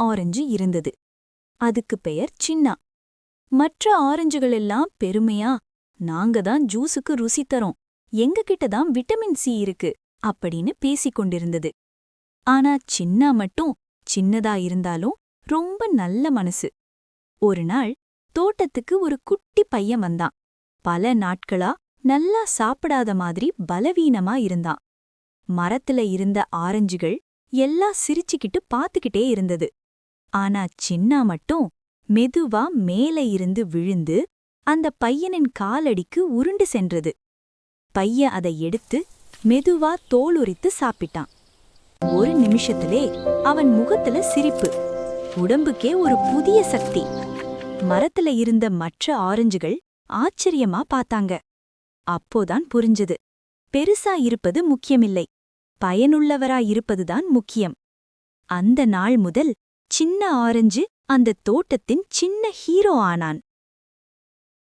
Orange இருந்தது. அதுக்கு பெயர் சின்னா. மற்ற ஆரஞ்சுகள் எல்லாம் பெருமையா, நாங்க தான் ஜூஸுக்கு ருசி தரோம், எங்ககிட்ட தான் விட்டமின் சி இருக்கு அப்படின்னு பேசிக் கொண்டிருந்தது. ஆனா சின்னா மட்டும் சின்னதா இருந்தாலும் ரொம்ப நல்ல மனசு. ஒரு நாள் தோட்டத்துக்கு ஒரு குட்டி பையன் வந்தான். பல நாட்களா நல்லா சாப்பிடாத மாதிரி பலவீனமா இருந்தான். மரத்துல இருந்த ஆரஞ்சுகள் எல்லாம் சிரிச்சுக்கிட்டு பாத்துக்கிட்டே இருந்தது. ஆனா சின்னா மட்டும் மெதுவா மேலே இருந்து விழுந்து அந்த பையனின் காலடிக்கு உருண்டு சென்றது. பையன் அதை எடுத்து மெதுவா தோலுரித்து சாப்பிட்டான். ஒரு நிமிஷத்திலே அவன் முகத்துல சிரிப்பு, உடம்புக்கே ஒரு புதிய சக்தி. மரத்துல இருந்த மற்ற ஆரஞ்சுகள் ஆச்சரியமா பார்த்தாங்க. அப்போதான் புரிஞ்சது, பெருசா இருப்பது முக்கியமில்லை, பயனுள்ளவரா இருப்பதுதான் முக்கியம். அந்த நாள் முதல் சின்ன ஆரஞ்சு அந்த தோட்டத்தின் சின்ன ஹீரோ ஆனான்.